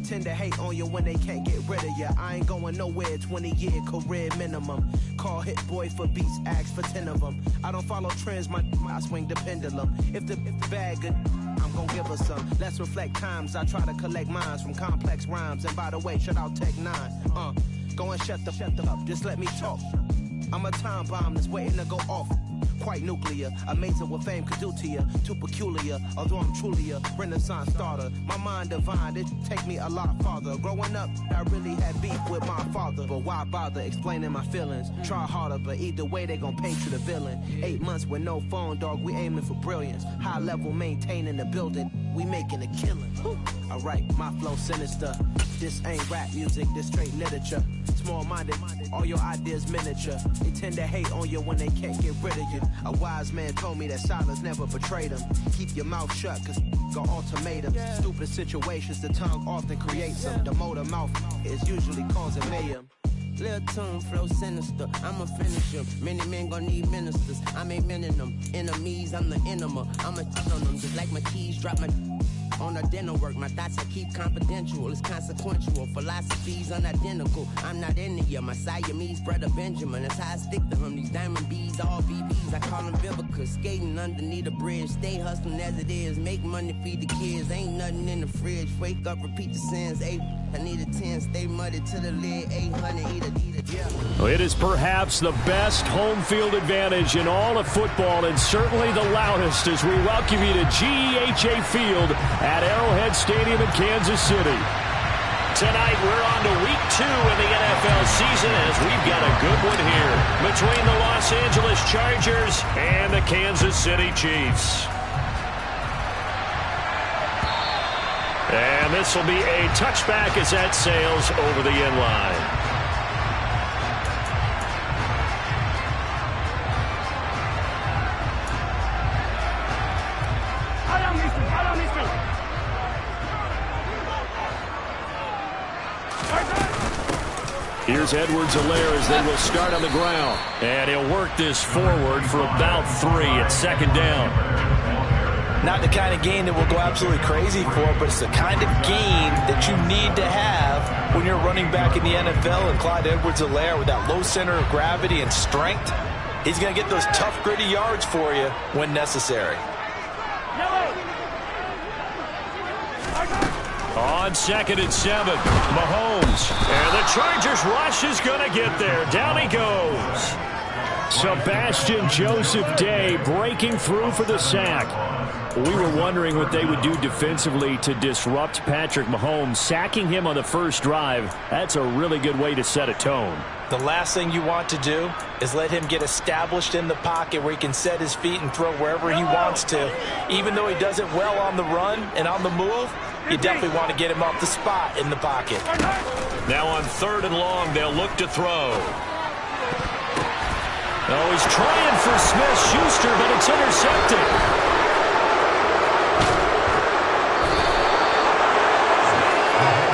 They tend to hate on you when they can't get rid of you. I ain't going nowhere, 20-year career minimum. Call Hit Boy for beats, ask for 10 of them. I don't follow trends, I swing the pendulum. If the bag good, I'm gon' give her some. Let's reflect times, I try to collect minds from complex rhymes. And by the way, shout out Tech 9. Go and shut the up, just let me talk. I'm a time bomb that's waiting to go off. Quite nuclear, amazing what fame could do to you. Too peculiar, although I'm truly a renaissance starter. My mind divine, it take me a lot farther. Growing up, I really had beef with my father. But why bother explaining my feelings? Try harder, but either way they gon' paint you the villain. 8 months with no phone, dog, we aiming for brilliance. High level maintaining the building, we making a killing. Alright, my flow sinister. This ain't rap music, this straight literature. Small-minded, all your ideas miniature. They tend to hate on you when they can't get rid of you. A wise man told me that silence never betrayed him. Keep your mouth shut, cause got ultimatums. Stupid situations, the tongue often creates them. The motor mouth is usually causing mayhem. Lil' tune, flow sinister, I'ma finish him. Many men gon' need ministers, I'm aiming them. Enemies, I'm the enema, I'ma touch on them. Just like my keys, drop my on the dinner work. My thoughts I keep confidential, it's consequential. Philosophies unidentical, I'm not in it yet. My Siamese brother Benjamin, that's how I stick to him. These diamond bees, all BBs, I call them Vivica. Skating underneath the bridge, stay hustling as it is. Make money, feed the kids, ain't nothing in the fridge. Wake up, repeat the sins, I need a 10, stay muddy to the lid, 800, eat it, yeah. Well, it is perhaps the best home field advantage in all of football, and certainly the loudest as we welcome you to GEHA Field at Arrowhead Stadium in Kansas City. Tonight, we're on to week 2 in the NFL season as we've got a good one here between the Los Angeles Chargers and the Kansas City Chiefs. And this will be a touchback as that sails over the end line. Here's Edwards-Helaire as they will start on the ground. And he'll work this forward for about 3 at second down. Not the kind of game that we'll go absolutely crazy for, but it's the kind of game that you need to have when you're running back in the NFL. And Clyde Edwards-Helaire, with that low center of gravity and strength, he's going to get those tough, gritty yards for you when necessary. On 2nd and 7, Mahomes. And the Chargers rush is going to get there. Down he goes. Sebastian Joseph Day breaking through for the sack. We were wondering what they would do defensively to disrupt Patrick Mahomes. Sacking him on the first drive, that's a really good way to set a tone. The last thing you want to do is let him get established in the pocket where he can set his feet and throw wherever he wants to. Even though he does it well on the run and on the move, you definitely want to get him off the spot in the pocket. Now on 3rd and long, they'll look to throw. Oh, he's trying for Smith-Schuster, but it's intercepted.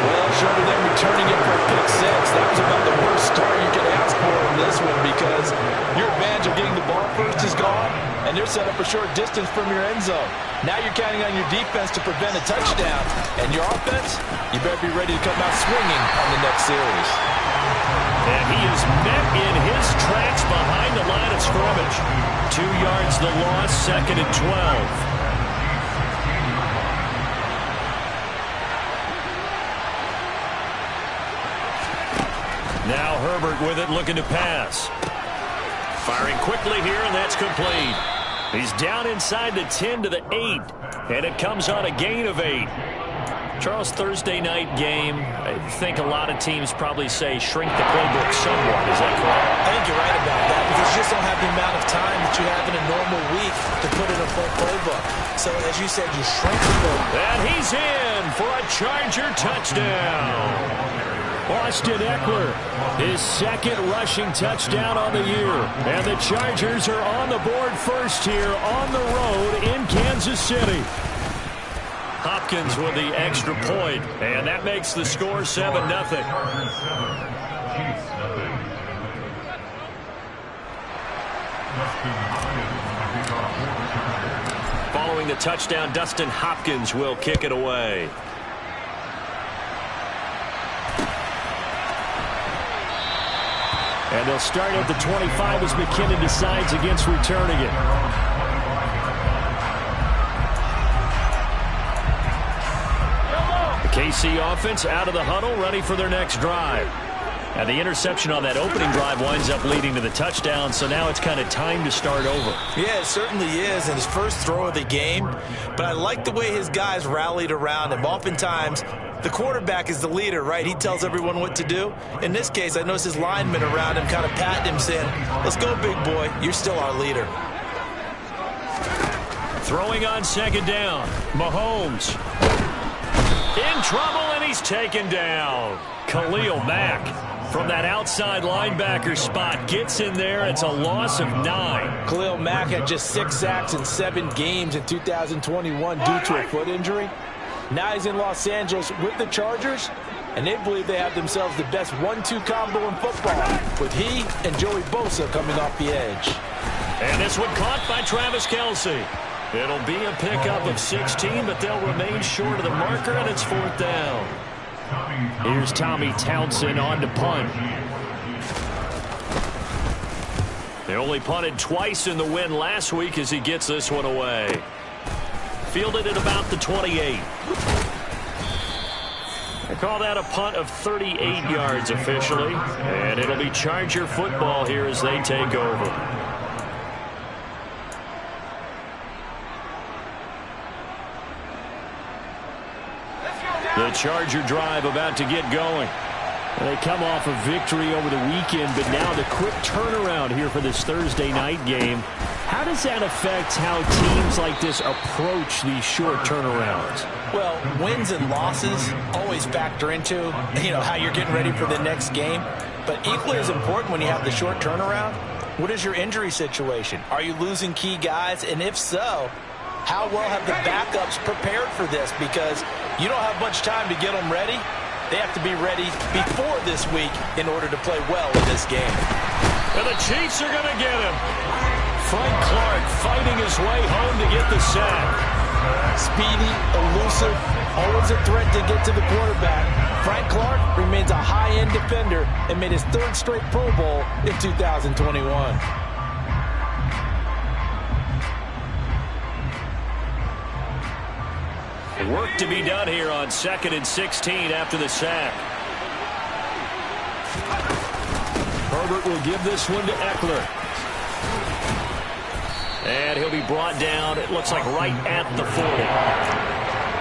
Well, shorter than returning it for a pick 6, that was about the worst start you could ask for in this one, because your advantage of getting the ball first is gone, and they're set up a short distance from your end zone. Now you're counting on your defense to prevent a touchdown, and your offense, you better be ready to come out swinging on the next series. And he is met in his tracks behind the line of scrimmage. 2 yards the loss, 2nd and 12. Now Herbert with it, looking to pass. Firing quickly here, and that's complete. He's down inside the 10 to the 8, and it comes on a gain of 8. Charles, Thursday night game, I think a lot of teams probably say shrink the playbook somewhat. Is that correct? I think you're right about that, because you just don't have the amount of time that you have in a normal week to put in a full playbook. So, as you said, you shrink the playbook. And he's in for a Charger touchdown. Austin Eckler, his 2nd rushing touchdown on the year. And the Chargers are on the board first here on the road in Kansas City. Hopkins with the extra point, and that makes the score 7-0. Following the touchdown, Dustin Hopkins will kick it away. And they'll start at the 25 as McKinnon decides against returning it. The KC offense out of the huddle, ready for their next drive. And the interception on that opening drive winds up leading to the touchdown, so now it's kind of time to start over. Yeah, it certainly is, and his first throw of the game. But I like the way his guys rallied around him. Oftentimes, the quarterback is the leader, right? He tells everyone what to do. In this case, I noticed his linemen around him kind of patting him, saying, let's go, big boy. You're still our leader. Throwing on second down. Mahomes. In trouble, and he's taken down. Khalil Mack from that outside linebacker spot gets in there. It's a loss of 9. Khalil Mack had just 6 sacks in 7 games in 2021 due to a foot injury. Now he's in Los Angeles with the Chargers, and they believe they have themselves the best 1-2 combo in football, with he and Joey Bosa coming off the edge. And this one caught by Travis Kelce. It'll be a pickup of 16, but they'll remain short of the marker, and it's 4th down. Here's Tommy Townsend on to punt. They only punted twice in the win last week as he gets this one away. Fielded at about the 28. They call that a punt of 38 yards officially. And it'll be Charger football here as they take over. The Charger drive about to get going. They come off a victory over the weekend, but now the quick turnaround here for this Thursday night game. How does that affect how teams like this approach these short turnarounds? Well, wins and losses always factor into, how you're getting ready for the next game. But equally as important when you have the short turnaround, what is your injury situation? Are you losing key guys? And if so, how well have the backups prepared for this? Because you don't have much time to get them ready. They have to be ready before this week in order to play well in this game. And the Chiefs are going to get him. Frank Clark fighting his way home to get the sack. Speedy, elusive, always a threat to get to the quarterback. Frank Clark remains a high-end defender and made his 3rd straight Pro Bowl in 2021. Work to be done here on 2nd and 16 after the sack. Herbert will give this one to Eckler. And he'll be brought down, it looks like right at the 40.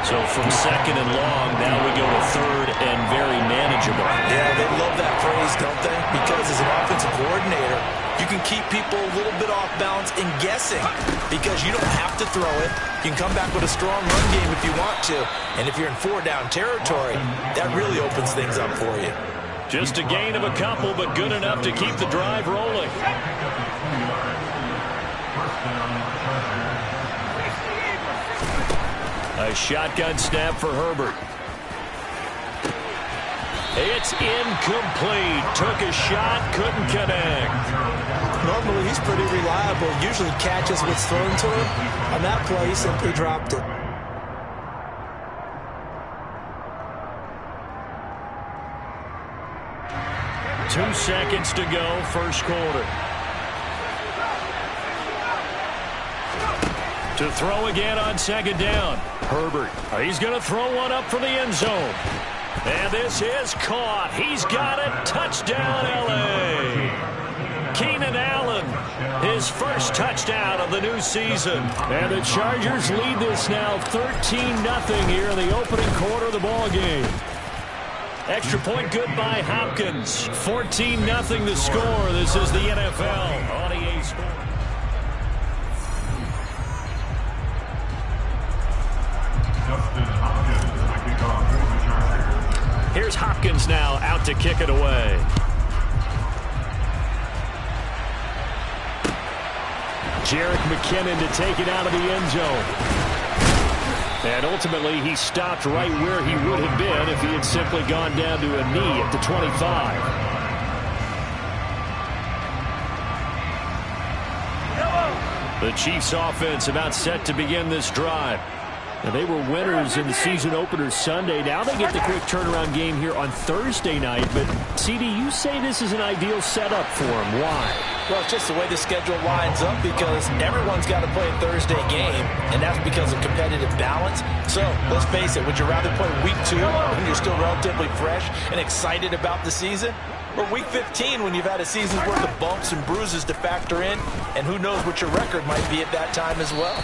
So from 2nd and long, now we go to 3rd and very manageable. Yeah, they love that phrase, don't they? Because as an offensive coordinator, you can keep people a little bit off balance and guessing because you don't have to throw it. You can come back with a strong run game if you want to. And if you're in 4-down territory, that really opens things up for you. Just a gain of a couple, but good enough to keep the drive rolling. A shotgun snap for Herbert. It's incomplete. Took a shot, couldn't connect. Normally, he's pretty reliable. Usually catches what's thrown to him. On that play, he simply dropped it. Two seconds to go, first quarter. To throw again on 2nd down. Herbert, he's going to throw one up for the end zone. And this is caught. He's got it. Touchdown, L.A. Keenan Allen, his first touchdown of the new season. And the Chargers lead this now 13-0 here in the opening quarter of the ball game. Extra point good by Hopkins. 14-0 the score. This is the NFL on EA Sports. Here's Hopkins now out to kick it away. Jerick McKinnon to take it out of the end zone. And ultimately, he stopped right where he would have been if he had simply gone down to a knee at the 25. The Chiefs offense about set to begin this drive. And they were winners in the season opener Sunday. Now they get the quick turnaround game here on Thursday night. But, CD, you say this is an ideal setup for them. Why? Well, it's just the way the schedule lines up because everyone's got to play a Thursday game, and that's because of competitive balance. So, let's face it, would you rather play week 2 when you're still relatively fresh and excited about the season? Or week 15 when you've had a season's worth of bumps and bruises to factor in, and who knows what your record might be at that time as well.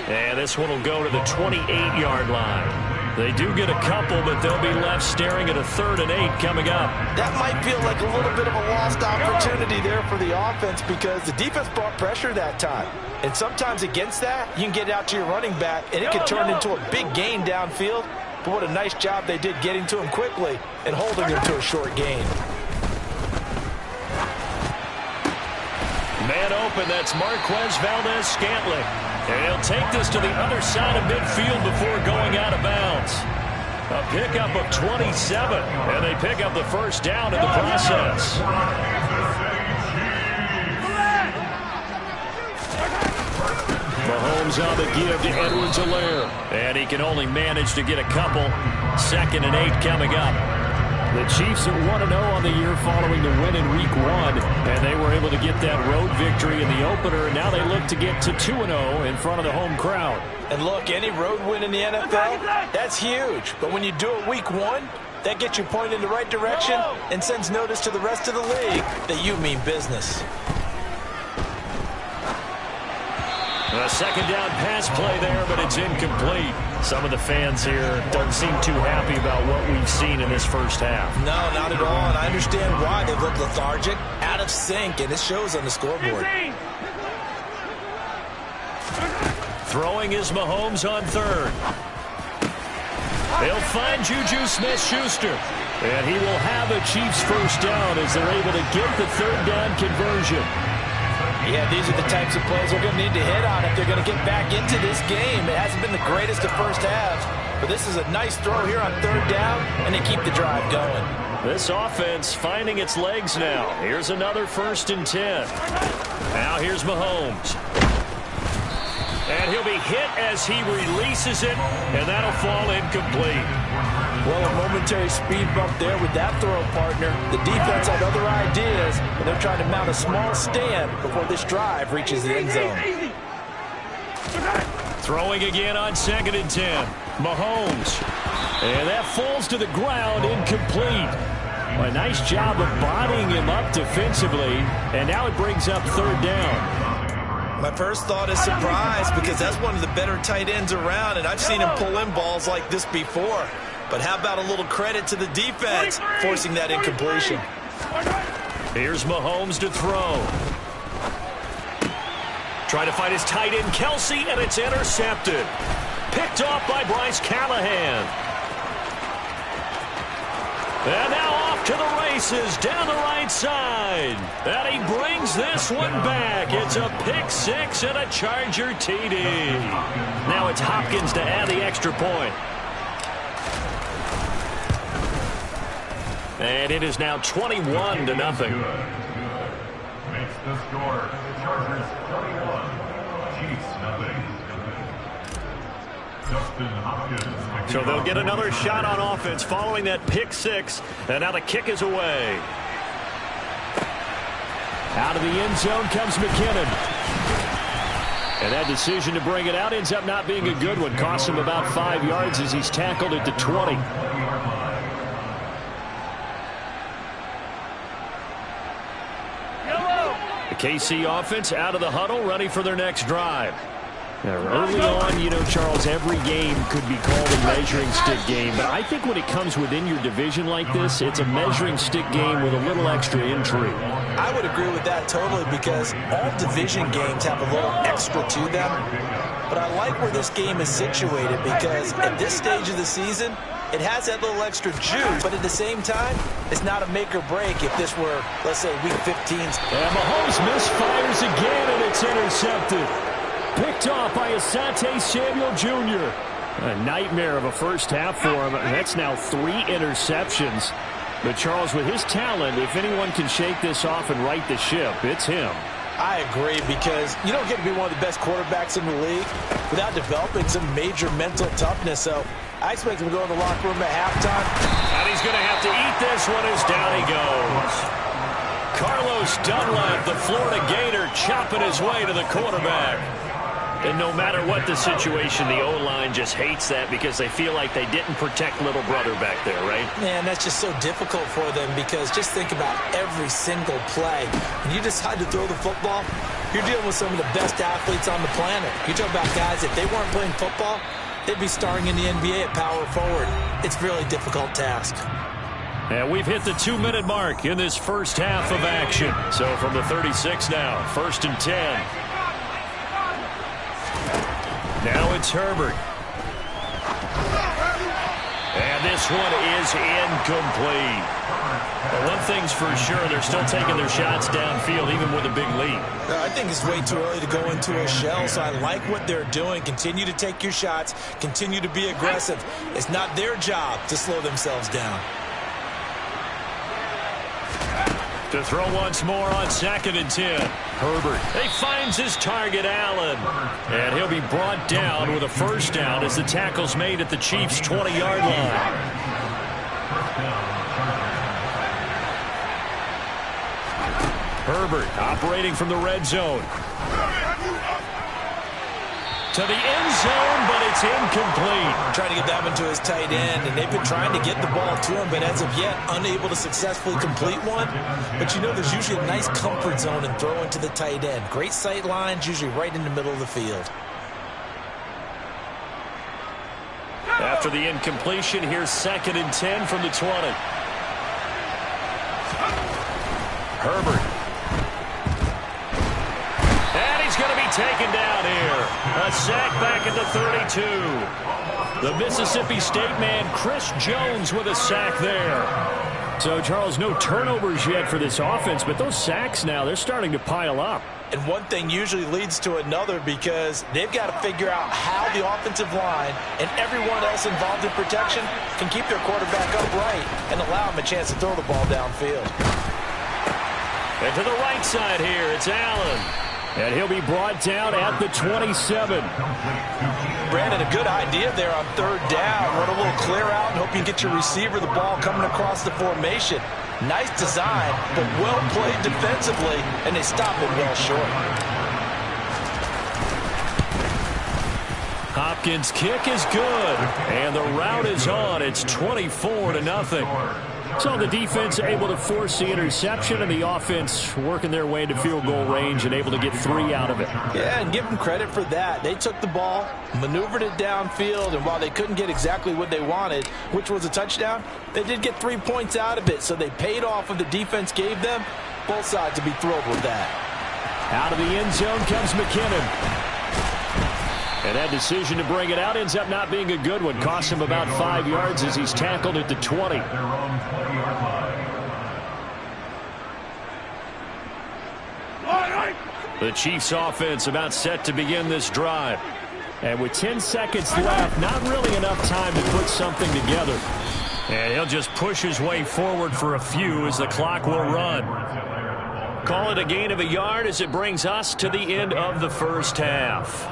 And this one will go to the 28-yard line. They do get a couple, but they'll be left staring at a 3rd and 8 coming up. That might feel like a little bit of a lost opportunity there for the offense because the defense brought pressure that time. And sometimes against that, you can get out to your running back, and it can turn into a big gain downfield. But what a nice job they did getting to him quickly and holding him to a short gain. Man open, that's Marquez Valdez-Scantling. And he'll take this to the other side of midfield before going out of bounds. A pickup of 27, and they pick up the first down in the process. Mahomes on the give to Edwards-Helaire. And he can only manage to get a couple. 2nd and 8 coming up. The Chiefs are 1-0 on the year following the win in Week 1, and they were able to get that road victory in the opener, and now they look to get to 2-0 in front of the home crowd. And look, any road win in the NFL, that's huge. But when you do it Week 1, that gets you pointed in the right direction and sends notice to the rest of the league that you mean business. A 2nd down pass play there, but it's incomplete. Some of the fans here don't seem too happy about what we've seen in this first half. No, not at all, and I understand why. They look lethargic, out of sync, and it shows on the scoreboard. Throwing is Mahomes on 3rd. They'll find Juju Smith-Schuster, and he will have a Chiefs first down as they're able to get the 3rd down conversion. Yeah, these are the types of plays they're going to need to hit on if they're going to get back into this game. It hasn't been the greatest of first halves, but this is a nice throw here on 3rd down, and they keep the drive going. This offense finding its legs now. Here's another 1st and 10. Now here's Mahomes. And he'll be hit as he releases it, and that'll fall incomplete. Well, a momentary speed bump there with that throw, partner. The defense had other ideas, and they're trying to mount a small stand before this drive reaches the end zone. Throwing again on 2nd and 10. Mahomes. And that falls to the ground, incomplete. A nice job of bodying him up defensively, and now it brings up 3rd down. My first thought is surprise because that's one of the better tight ends around, and I've seen him pull in balls like this before. But how about a little credit to the defense forcing that incompletion? Here's Mahomes to throw. Trying to find his tight end, Kelsey, and it's intercepted. Picked off by Bryce Callahan. And now off to the races down the right side. And he brings this one back. It's a pick 6 and a Charger TD. Now it's Hopkins to add the extra point. And it is now 21-0. Makes the score. Chargers 21, Chiefs nothing. Justin Hopkins. So they'll get another shot on offense following that pick 6. And now the kick is away. Out of the end zone comes McKinnon. And that decision to bring it out ends up not being a good one. Costs him about 5 yards as he's tackled at the 20. The KC offense out of the huddle, ready for their next drive. Now, early on, you know, Charles, every game could be called a measuring stick game. But I think when it comes within your division like this, it's a measuring stick game with a little extra intrigue. I would agree with that totally because all division games have a little extra to them. But I like where this game is situated because at this stage of the season, it has that little extra juice. But at the same time, it's not a make or break if this were, let's say, Week 15. And Mahomes misfires again, and it's intercepted. Picked off by Asante Samuel Jr. A nightmare of a first half for him. That's now 3 interceptions. But Charles, with his talent, if anyone can shake this off and right the ship, it's him. I agree, because you don't get to be one of the best quarterbacks in the league without developing some major mental toughness. So I expect him to go in the locker room at halftime. And he's going to have to eat this one as down he goes. Carlos Dunlap, the Florida Gator, chopping his way to the quarterback. And no matter what the situation, the O-line just hates that because they feel like they didn't protect little brother back there, right? Man, that's just so difficult for them, because just think about every single play. When you decide to throw the football, you're dealing with some of the best athletes on the planet. You talk about guys, if they weren't playing football, they'd be starring in the NBA at power forward. It's a really difficult task. And we've hit the 2-minute mark in this first half of action. So from the 36 now, 1st and 10. Now it's Herbert. And this one is incomplete. But one thing's for sure, they're still taking their shots downfield even with a big lead. I think it's way too early to go into a shell, so I like what they're doing. Continue to take your shots. Continue to be aggressive. It's not their job to slow themselves down. To throw once more on 2nd and 10. Herbert. He finds his target, Allen. And he'll be brought down with a first down as the tackle's made at the Chiefs' 20-yard line. Herbert operating from the red zone. To the end zone, but it's incomplete. Trying to get that one to his tight end, and they've been trying to get the ball to him, but as of yet, unable to successfully complete one. But you know, there's usually a nice comfort zone in throwing to the tight end. Great sight lines, usually right in the middle of the field. After the incompletion, here's 2nd and 10 from the 20. Herbert. Going to be taken down here. A sack back at the 32. The Mississippi State man, Chris Jones, with a sack there. So, Charles, no turnovers yet for this offense, but those sacks now, they're starting to pile up. And one thing usually leads to another, because they've got to figure out how the offensive line and everyone else involved in protection can keep their quarterback upright and allow him a chance to throw the ball downfield. And to the right side here, it's Allen. And he'll be brought down at the 27. Brandon, a good idea there on 3rd down. Run a little clear out and hope you get your receiver the ball coming across the formation. Nice design, but well played defensively, and they stop it well short. Hopkins' kick is good, and the route is on. It's 24-0. So the defense able to force the interception, and the offense working their way into field goal range and able to get 3 out of it. Yeah, and give them credit for that. They took the ball, maneuvered it downfield, and while they couldn't get exactly what they wanted, which was a touchdown, they did get 3 points out of it, so they paid off what the defense gave them. Both sides will be thrilled with that. Out of the end zone comes McKinnon. And that decision to bring it out ends up not being a good one. Costs him about 5 yards as he's tackled at the 20. The Chiefs offense about set to begin this drive. And with 10 seconds left, not really enough time to put something together. And he'll just push his way forward for a few as the clock will run. Call it a gain of a yard as it brings us to the end of the first half.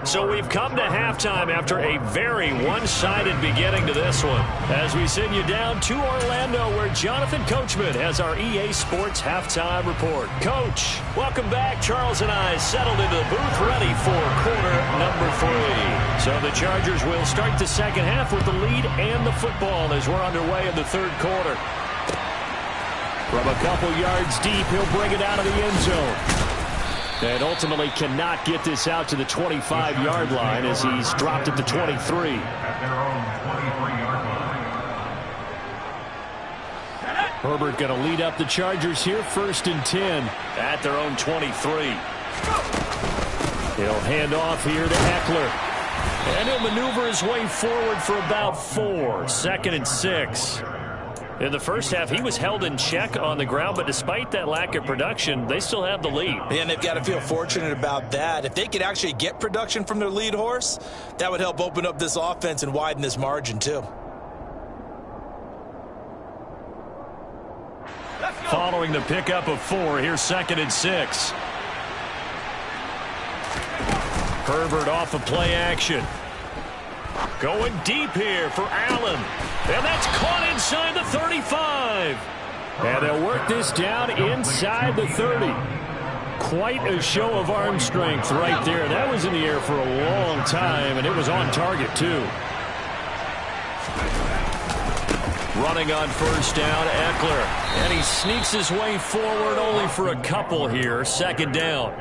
So we've come to halftime after a very one-sided beginning to this one. As we send you down to Orlando, where Jonathan Coachman has our EA Sports halftime report. Coach, welcome back. Charles and I settled into the booth ready for quarter number 3. So the Chargers will start the second half with the lead and the football as we're underway in the 3rd quarter. From a couple yards deep, he'll bring it out of the end zone. And ultimately cannot get this out to the 25-yard line as he's dropped at the 23. Herbert going to lead up the Chargers here, 1st and 10 at their own 23. He'll hand off here to Eckler. And he'll maneuver his way forward for about 4, 2nd and 6. In the first half, he was held in check on the ground, but despite that lack of production, they still have the lead. And they've got to feel fortunate about that. If they could actually get production from their lead horse, that would help open up this offense and widen this margin, too. Following the pickup of 4, here's 2nd and 6. Herbert off of play action. Going deep here for Allen. And that's caught inside the 35. And they'll work this down inside the 30. Quite a show of arm strength right there. That was in the air for a long time, and it was on target, too. Running on first down, Eckler. And he sneaks his way forward only for a couple here. Second down.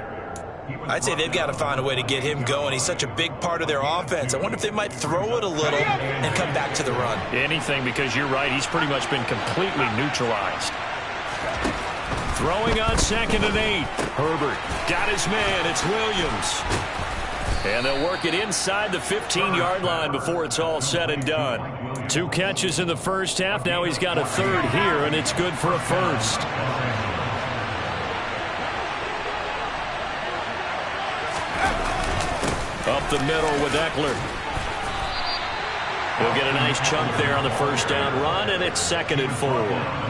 I'd say they've got to find a way to get him going. He's such a big part of their offense. I wonder if they might throw it a little and come back to the run. Anything, because you're right. He's pretty much been completely neutralized. Throwing on 2nd and 8. Herbert got his man. It's Williams. And they'll work it inside the 15-yard line before it's all said and done. 2 catches in the first half. Now he's got a third here, and it's good for a first. Up the middle with Eckler. He'll get a nice chunk there on the first down run, and it's 2nd and 4.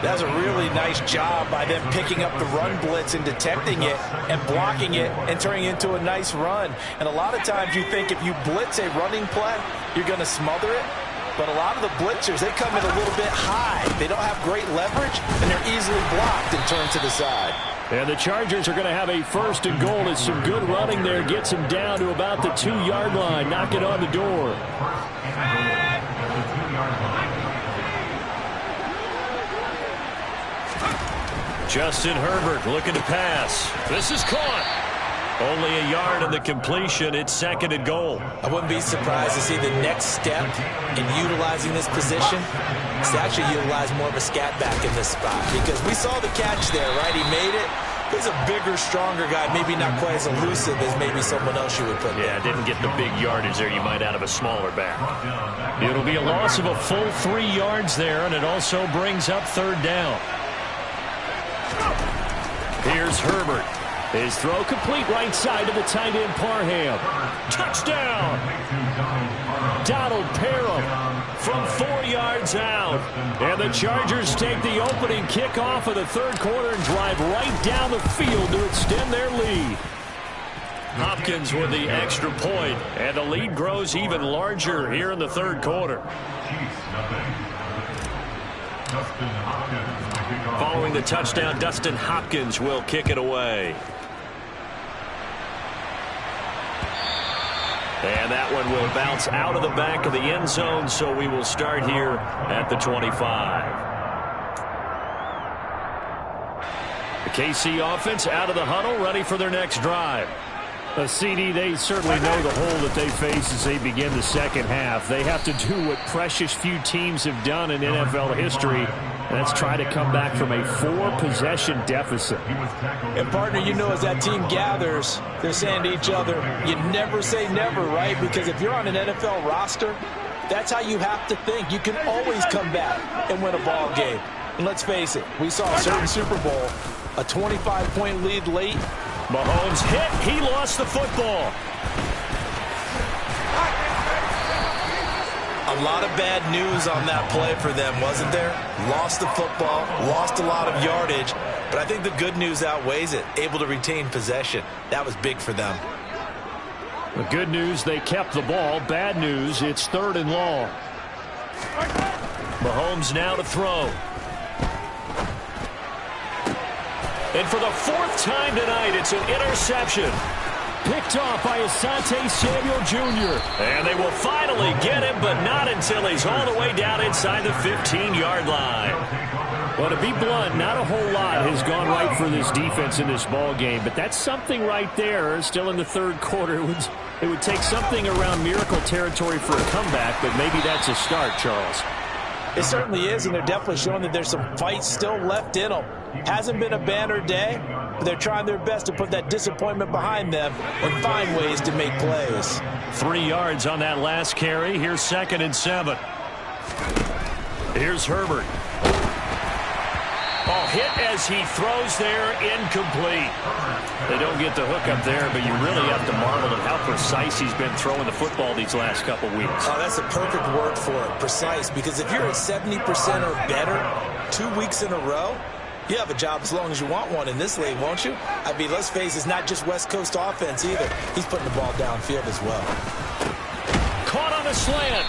That's a really nice job by them picking up the run blitz and detecting it and blocking it and turning it into a nice run. And a lot of times you think if you blitz a running play, you're going to smother it. But a lot of the blitzers, they come in a little bit high. They don't have great leverage, and they're easily blocked and turned to the side. And the Chargers are going to have a 1st and goal. It's some good running there. Gets him down to about the 2-yard line. Knock it on the door. Justin Herbert looking to pass. This is caught. Only a yard on the completion. It's 2nd and goal. I wouldn't be surprised to see the next step in utilizing this position is to actually utilize more of a scat back in this spot, because we saw the catch there, right? He made it. He's a bigger, stronger guy, maybe not quite as elusive as maybe someone else you would put there. Yeah, didn't get the big yardage there you might out of a smaller back. It'll be a loss of a full 3 yards there, and it also brings up 3rd down. Here's Herbert. His throw complete right side to the tight end Parham. Touchdown! Donald Parham from 4 yards out. And the Chargers take the opening kickoff of the 3rd quarter and drive right down the field to extend their lead. Hopkins with the extra point, and the lead grows even larger here in the 3rd quarter. Following the touchdown, Dustin Hopkins will kick it away. And that one will bounce out of the back of the end zone, so we will start here at the 25. The KC offense out of the huddle, ready for their next drive. CD, they certainly know the hole that they face as they begin the second half. They have to do what precious few teams have done in NFL history, and that's try to come back from a 4-possession deficit. And, partner, you know, as that team gathers, they're saying to each other, you never say never, right? Because if you're on an NFL roster, that's how you have to think. You can always come back and win a ball game. And let's face it, we saw a certain Super Bowl, a 25-point lead late. Mahomes hit. He lost the football. A lot of bad news on that play for them, wasn't there? Lost the football, lost a lot of yardage, but I think the good news outweighs it. Able to retain possession. That was big for them. The good news, they kept the ball. Bad news, it's 3rd and long. Mahomes now to throw. And for the 4th time tonight, it's an interception. Picked off by Asante Samuel Jr. And they will finally get him, but not until he's all the way down inside the 15-yard line. Well, to be blunt, not a whole lot has gone right for this defense in this ball game, but that's something right there. Still in the 3rd quarter, it would take something around miracle territory for a comeback, but maybe that's a start, Charles. It certainly is, and they're definitely showing that there's some fight still left in them. Hasn't been a banner day, but they're trying their best to put that disappointment behind them and find ways to make plays. 3 yards on that last carry. Here's 2nd and 7. Here's Herbert. Oh, hit as he throws there, incomplete. They don't get the hook up there, but you really have to marvel at how precise he's been throwing the football these last couple weeks. Oh, that's the perfect word for it, precise, because if you're at 70% or better 2 weeks in a row, You have a job as long as you want one in this league, won't you? I mean, let's face it, it's not just West Coast offense either. He's putting the ball downfield as well. Caught on a slant.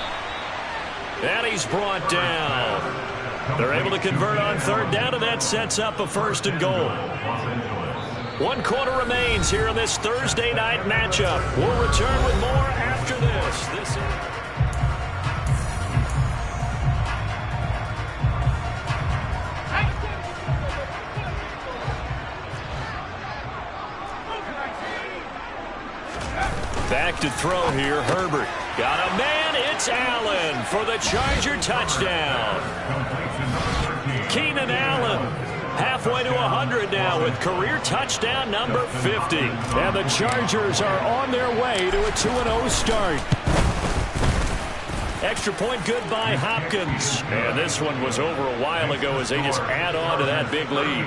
And he's brought down. They're able to convert on third down, and that sets up a 1st and goal. 1 quarter remains here in this Thursday night matchup. We'll return with more after this. Back to throw here, Herbert. Got a man, it's Allen for the Charger touchdown. Keenan Allen, halfway to 100 now with career touchdown number 50. And the Chargers are on their way to a 2-0 start. Extra point good by Hopkins. And this one was over a while ago as they just add on to that big lead.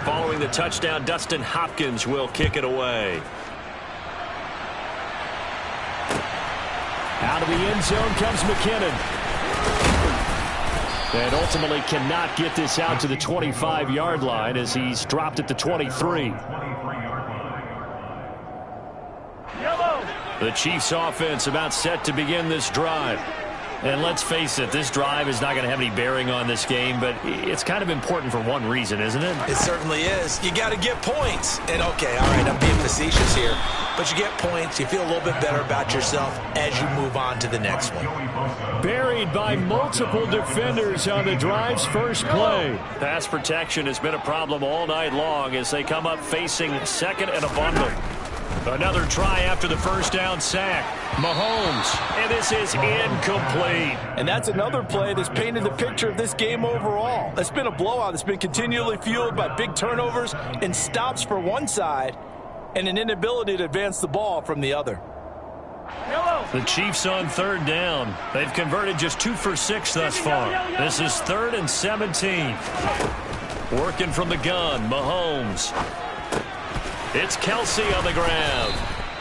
Following the touchdown, Dustin Hopkins will kick it away. Out of the end zone comes McKinnon. And ultimately cannot get this out to the 25-yard line as he's dropped at the 23. The Chiefs offense about set to begin this drive. And let's face it, this drive is not going to have any bearing on this game, but it's kind of important for one reason, isn't it? It certainly is. You got to get points. And, okay, all right, I'm being facetious here. But you get points, you feel a little bit better about yourself as you move on to the next one. Buried by multiple defenders on the drive's first play. Pass protection has been a problem all night long as they come up facing second and a bundle. Another try after the first down sack. Mahomes, and this is incomplete. And that's another play that's painted the picture of this game overall. It's been a blowout that's been continually fueled by big turnovers and stops for one side and an inability to advance the ball from the other. The Chiefs on third down. They've converted just 2 for 6 thus far. This is 3rd and 17. Working from the gun, Mahomes. It's Kelsey on the ground.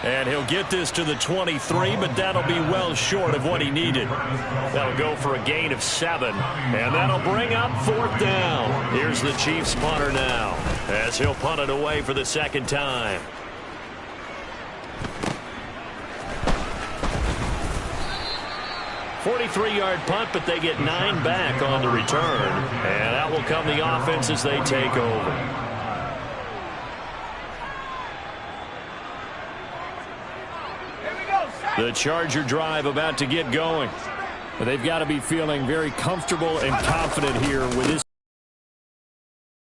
And he'll get this to the 23, but that'll be well short of what he needed. That'll go for a gain of 7. And that'll bring up 4th down. Here's the Chiefs punter now as he'll punt it away for the second time. "43-yard punt, but they get 9 back on the return. And out will come the offense as they take over. The Charger drive about to get going. But they've got to be feeling very comfortable and confident here with this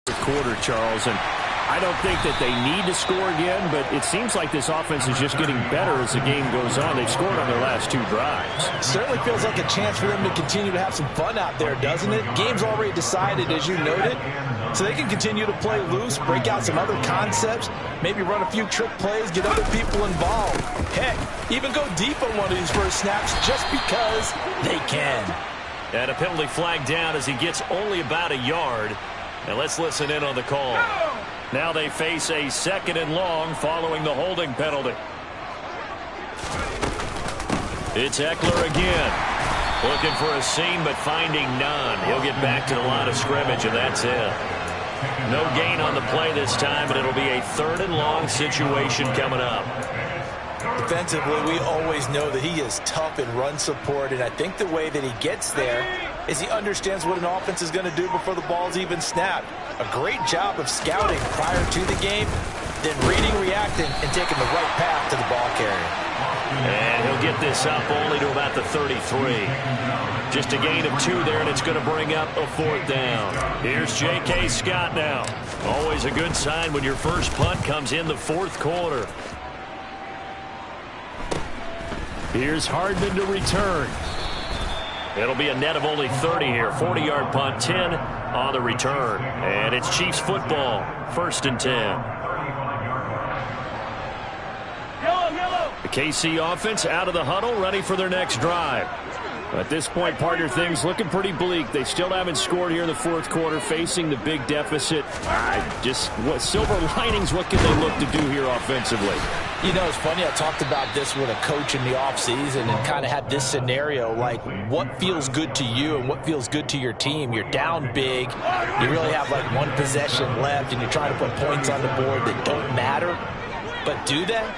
quarter, Charles. And I don't think that they need to score again, but it seems like this offense is just getting better as the game goes on. They've scored on their last 2 drives. Certainly feels like a chance for them to continue to have some fun out there, doesn't it? Game's already decided, as you noted, so they can continue to play loose, break out some other concepts, maybe run a few trick plays, get other people involved. Heck, even go deep on one of these first snaps just because they can. And a penalty flag down as he gets only about a yard. And let's listen in on the call. Now they face a 2nd and long following the holding penalty. It's Eckler again. Looking for a seam, but finding none. He'll get back to the line of scrimmage, and that's it. No gain on the play this time, but it'll be a 3rd and long situation coming up. Defensively, we always know that he is tough in run support, and I think the way that he gets there is he understands what an offense is going to do before the ball's even snapped. A great job of scouting prior to the game, then reading, reacting, and taking the right path to the ball carrier. And he'll get this up only to about the 33. Just a gain of 2 there, and it's going to bring up a 4th down. Here's J.K. Scott now. Always a good sign when your first punt comes in the 4th quarter. Here's Hardman to return. It'll be a net of only 30 here. 40-yard punt, 10 on the return. And it's Chiefs football, 1st and 10. The KC offense out of the huddle, ready for their next drive. At this point, partner, things looking pretty bleak. They still haven't scored here in the 4th quarter, facing the big deficit. Just what silver linings, what can they look to do here offensively? You know, it's funny, I talked about this with a coach in the offseason and kind of had this scenario, like what feels good to you and what feels good to your team. You're down big, you really have like one possession left, and you're trying to put points on the board that don't matter, but do they?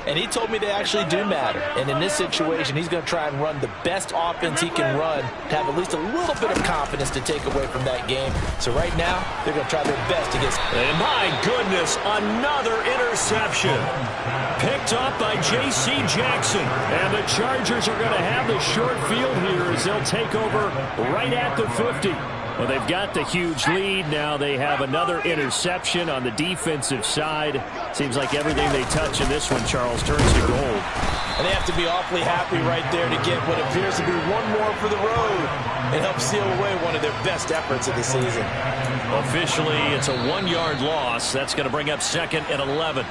And he told me they actually do matter. And in this situation, he's going to try and run the best offense he can run to have at least a little bit of confidence to take away from that game. So right now, they're going to try their best to get... And my goodness, another interception. Picked up by J.C. Jackson. And the Chargers are going to have the short field here as they'll take over right at the 50. Well, they've got the huge lead. Now they have another interception on the defensive side. Seems like everything they touch in this one, Charles, turns to gold. And they have to be awfully happy right there to get what appears to be one more for the road and help seal away one of their best efforts of the season. Officially, it's a 1-yard loss. That's going to bring up 2nd and 11.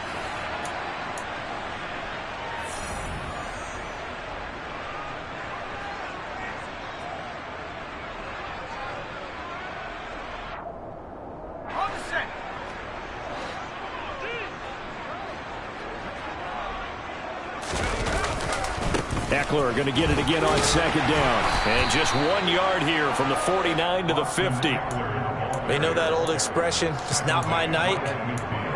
Eckler going to get it again on 2nd down. And just 1 yard here from the 49 to the 50. You know that old expression, it's not my night?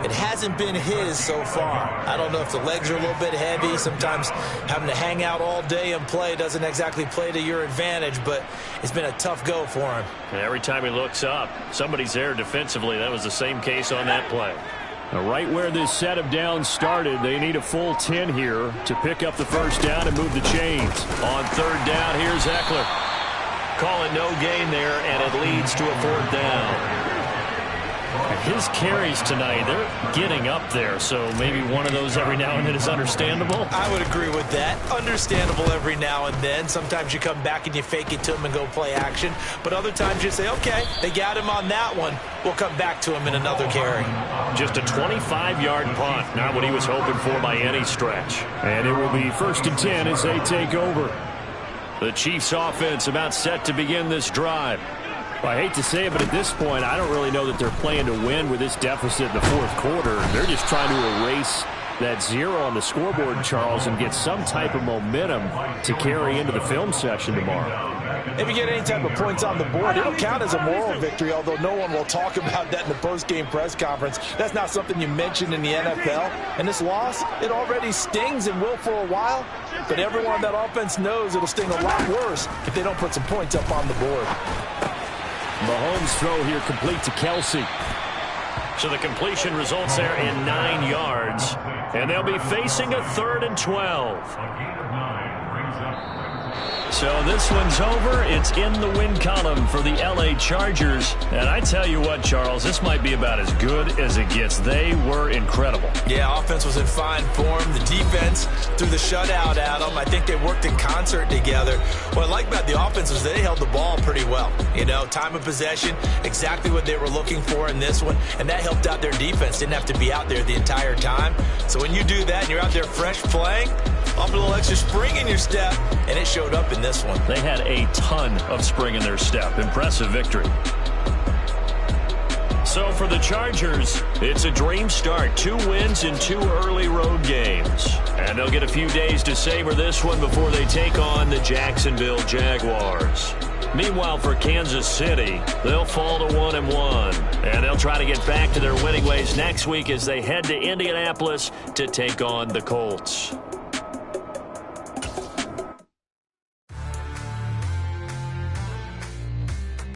It hasn't been his so far. I don't know if the legs are a little bit heavy. Sometimes having to hang out all day and play doesn't exactly play to your advantage, but it's been a tough go for him. And every time he looks up, somebody's there defensively. That was the same case on that play. Now, right where this set of downs started, they need a full 10 here to pick up the first down and move the chains. On 3rd down, here's Eckler. Call it no gain there, and it leads to a 4th down. His carries tonight, they're getting up there, so maybe one of those every now and then is understandable. I would agree with that. Understandable every now and then. Sometimes you come back and you fake it to him and go play action. But other times you say, okay, they got him on that one. We'll come back to him in another carry. Just a 25-yard punt, not what he was hoping for by any stretch. And it will be 1st and 10 as they take over. The Chiefs offense about set to begin this drive. Well, I hate to say it, but at this point, I don't really know that they're playing to win with this deficit in the 4th quarter. They're just trying to erase that 0 on the scoreboard, Charles, and get some type of momentum to carry into the film session tomorrow. If you get any type of points on the board, it'll count as a moral victory, although no one will talk about that in the post-game press conference. That's not something you mentioned in the NFL. And this loss, it already stings and will for a while, but everyone on that offense knows it'll sting a lot worse if they don't put some points up on the board. Mahomes' throw here complete to Kelsey. So the completion results there in 9 yards. And they'll be facing a 3rd and 12. So this one's over. It's in the win column for the L.A. Chargers. And I tell you what, Charles, this might be about as good as it gets. They were incredible. Yeah, offense was in fine form. The defense threw the shutout at them. I think they worked in concert together. What I like about the offense was they held the ball pretty well. You know, time of possession, exactly what they were looking for in this one. And that helped out their defense. Didn't have to be out there the entire time. So when you do that and you're out there fresh playing, off a little extra spring in your step, and it showed up in this one. They had a ton of spring in their step. Impressive victory. So for the Chargers, it's a dream start. 2 wins in 2 early road games. And they'll get a few days to savor this one before they take on the Jacksonville Jaguars. Meanwhile, for Kansas City, they'll fall to 1-1. And they'll try to get back to their winning ways next week as they head to Indianapolis to take on the Colts.